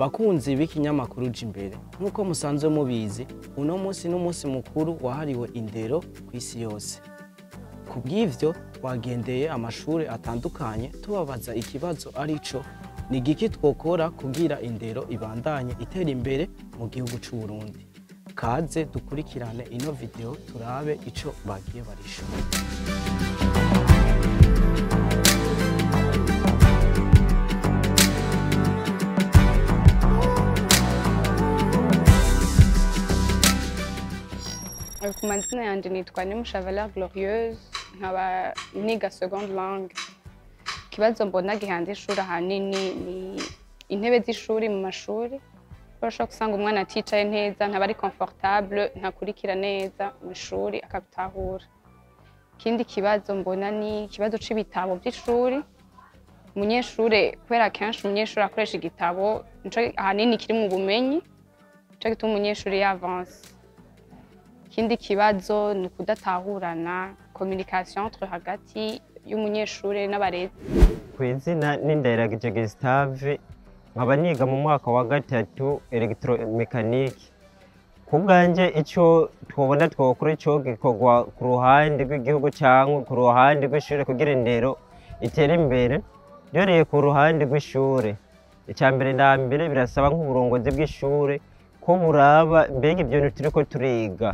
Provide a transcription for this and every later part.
Bakunzi b'ikinyamakuru Jimbere, nk'uko musanzwe mubizi, uno munsi n'umunsi mukuru wahariwe indero kw'isi yose. Kubw'ivyo twagendeye amashure atandukanye tubabaza ikibazo arico ni igiki twokora kugira indero ibandanye itera imbere mu gihugu c'u Burundi. Kaze dukurikirane ino video turabe ico bagiye barishura. Ku mazina yanje nitwa Nimusha Valeur Glorieuse, nkaba niga seconde langue. Ikibazo mbona gihanze ishuri ahanini ni intebe z'ishuri mu mashuri. Urashobora gusanga umwana aticaye neza, ntaba ari confortable, ntakurikira neza mu ishuri akabitahura. Ikindi kibazo mbona ni ikibazo c'ibitabo by'ishuri. Umunyeshure kubera kenshi umunyeshure akoresha igitabo nico ahanini kiri mu bumenyi, nico gituma umunyeshure y'avance. Ikindi kibazo ni kudatahurana, communication entre hagati y'umunyeshure n'abarezi. Kw'izina n'Indayiragije Gustave, nkaba niga mu mwaka wa gatatu electromekanike. Ku bwanje ico twobona twokora ico gikorwa ku ruhande rw'igihugu canke ku ruhande rw'ishure kugira indero itere imbere, ryoreye ku ruhande rw'ishure. Icambere na mbere birasaba nk'uburongozi bw'ishure ko buraba mbega ivyo bintu turiko turiga.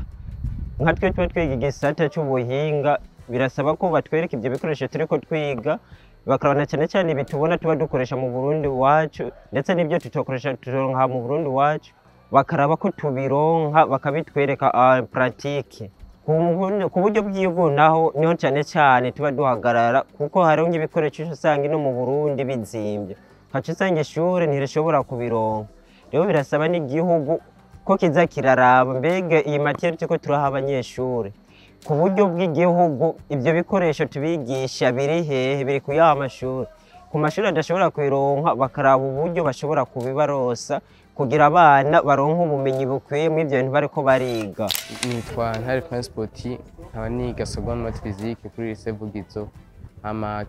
Nka twe tuba twiga igisata c'ubuhinga, birasaba ko batwereka ivyo bikoresho turiko twiga, bakarabana cyane cyane bitubona tuba dukoresha mu Burundi wacu, ndetse n'ibyo tutokoresha turonka mu Burundi wacu, bakaraba ko tubironka bakabitwereka pratique. Ku buryo bw'igihugu naho niho cyane cyane tuba duhagarara, kuko hariho nk'ibikoresho usanga ino mu Burundi bizimvye, haca usanga ishure ntirishobora kubironka. Rero birasaba n'igihugu ko kiza kiraraba mbega iyi matière turiko turaha abanyeshure ku buryo bw'igihugu ivyo bikoresho tubigisha biri hehe, biri ku yaha mashuri. Ku mashuri adashobora kubironka bakaraba uburyo bashobora kubibarosa kugira abana baronke ubumenyi bukwiye mu ivyo bintu bariko bariga. Nitwa Ntare Transport, nkaba niga seconde math physique kuri lycée Vugizo.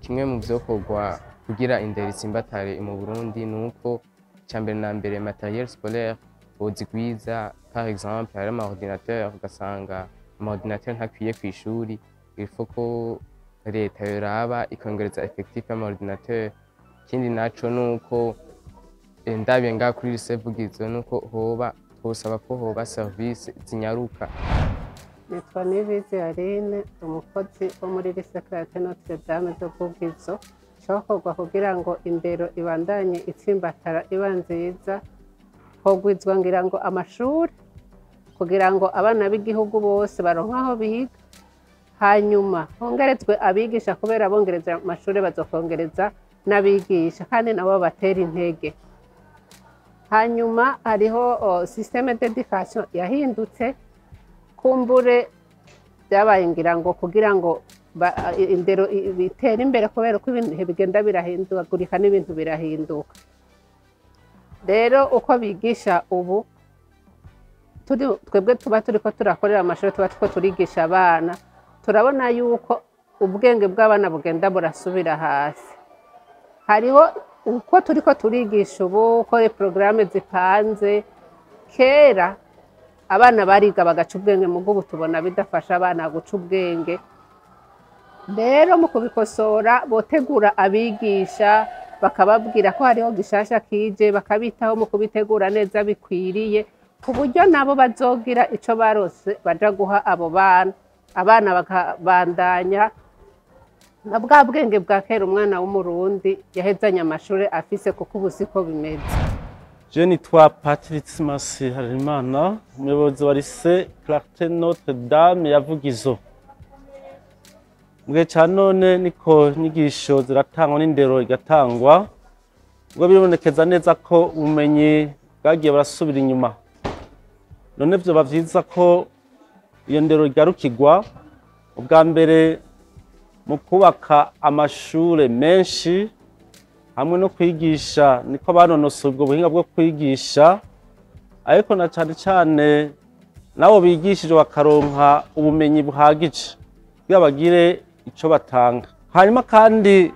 Kimwe mu vyokorwa kugira indero itsimbatare mu Burundi nuko icambere na mbere matériel scolaire bozigwiza. Par exemple hari ama-ordinateur, ugasanga ama-ordinateur ntakwiye kw'ishuri, il faut ko leta yoraba ikongereza effectif y'ama-ordinateur. Ikindi naco nuko ndabiye ngaha kuri lycée Vugizo nuko twosaba ko hoba service zinyaruka. Nitwa Nibizi Aline, umukozi wo muri lycée Clarté Notre Dame de Vugizo. Cokorwa kugira ngo indero ibandanye itsimbatara iba nziza, hogwizwa ngira ngo amashuri kugira ngo abana b'igihugu bose baronke aho biga, hanyuma hongerezwe abigisha kubera bongereza amashuri bazokongereza n'abigisha kandi nabo batera intege. Hanyuma hariho systeme d'éducation yahindutse, kumbure byabaye ngira ngo kugira ngo indero bitera imbere kubera uko ibintu bigenda birahindagurika n'ibintu birahinduka. Rero uko bigisha ubu twebwe tuba turiko turakorera amashuri, tuba turiko turigisha abana, turabona yuko ubwenge bw'abana bugenda burasubira hasi. Hariho uko turiko turigisha ubu, uko porogaramu zipanze. Kera abana bariga bagaca ubwenge, mugo ubu tubona bidafasha abana guca ubwenge. Rero mu kubikosora botegura abigisha, bakababwira ko hariho gishasha kije, bakabitaho mu kubitegura neza bikwiriye, ku buryo nabo bazogira ico barose baja guha abo bana. Abana bakabandanya na bwa bwenge bwa kera umwana w'umurundi yahezanye amashuri afise, kuko ubu siko bimeze. Je nitwa Patrice Masi Harimana, umuyobozi wa lycée Clarté Notre Dame ya Vugizo. Mugihe ca none niko inyigisho ziratangwa n'indero igatangwa, ubwo biribonekeza neza ko ubumenyi bwagiye burasubira inyuma. None vyoba vyiza ko iyo ndero igarukirwa, ubwa mbere mu kubaka amashure menshi hamwe no kwigisha, niko banonosoye ubwo buhinga bwo kwigisha, ariko na cane cane nabo bigishije bakaronka ubumenyi buhagije kugira bagire ico batanga. Hanyuma kandi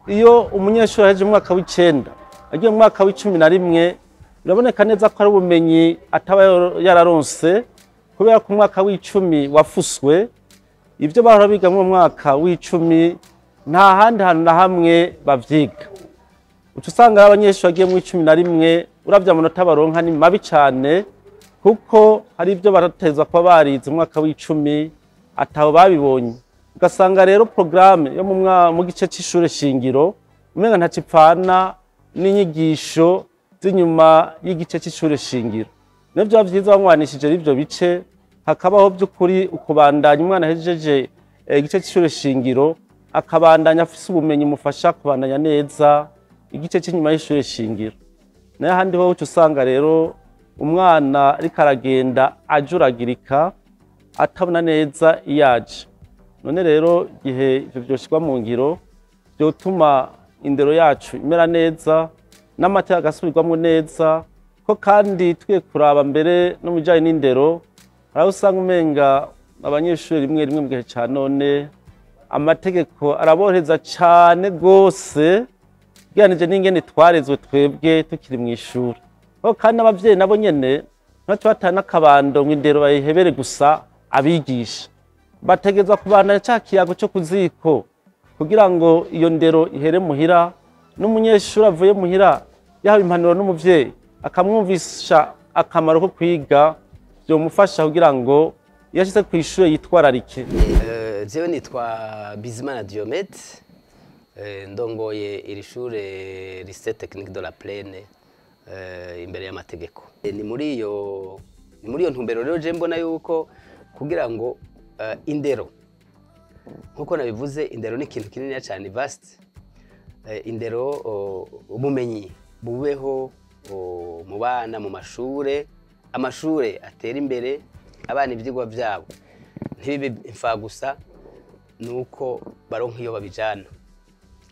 iyo umunyeshuri aheje mu mwaka w'icenda agiye mu mwaka w'11 biraboneka neza ko ari ubumenyi ataba yararonse kubera ko umwaka w'icumi wafuswe ibyo bahora biga mu mwaka w'icumi nta handi hantu na hamwe bavyiga uca usanga abanyeshuri bagiye mu 11 uravya amanota baronka ni mabi cane kuko hari ibyo baratezwa kuba barize umwaka w'icumi ataho babibonye ugasanga rero programme yo mu gice c'ishure shingiro umenga ntacipfana n'inyigisho z'inyuma y'igice c'ishure shingiro nivyo bavyiza bamwanishije ivyo bice hakabaho by'ukuri ukubandanya umwana hejeje igice c'ishure shingiro akabandanya afise ubumenyi mufasha kubandanya neza igice cy'inyuma y'ishure shingiro nayo handi ho uca usanga rero umwana ariko aragenda ajuragirika atabona neza iyaje none rero igihe ivyo vyoshirwa mu ngiro vyotuma indero yacu imera neza n'amateka agasubirwamo neza ko kandi twiye kuraba mbere no mu bijanye n'indero hari usanga umenga abanyeshuri rimwe rimwe mu gihe ca none amategeko araboheza cane gose ugereranije n'ingene twarezwe twebwe tukiri mu ishuri ko kandi abavyeyi nabo nyene ntaco batana akabando ngo indero bayihebere gusa abigisha bategezwa kubandanya ca kiyago co kuziko kugira ngo iyo ndero ihere muhira n'umunyeshuri avuye muhira yahawe impanuro n'umuvyeyi akamwumvisha akamaro ko kwiga byomufasha kugira ngo iyo ashitse ku ishure yitwararike. Jewe nitwa Bizimana Diomede ndongoye iri shure Lycée Technique de la Plaine imbere y'amategeko. Ni muri iyo ntumbero rero je mbona yuko kugira ngo indero nkuko nabivuze indero ni ikintu kinini cyane vast indero ubumenyi bubeho mu bana mu mashure amashure atera imbere abana ivyigwa vyabo ntibibe imfa gusa nuko baronka iyo babijana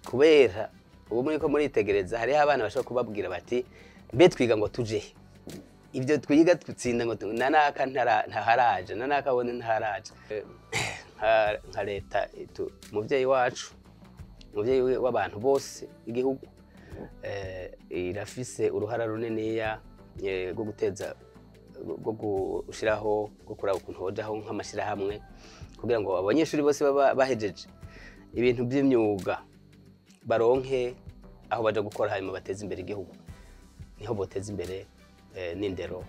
kubera ubu muri ko muritegereza hari abana bashaka kubabwira bati mbe twiga ngo tuje ibyo twiga tutsinda ngo nanaka ntaharaje nanaka wone ntaharaje nka leta umuvyeyi wacu umuvyeyi w'abantu bose igihugu irafise uruhara runiniya rwo guteza rwo gushiraho rwo kuraba ukuntu hojaho nk'amashirahamwe kugira ngo abanyeshuri bose baba bahejeje ibintu by'imyuga baronke aho baja gukora hanyuma bateze imbere igihugu niho boteza imbere n'indero.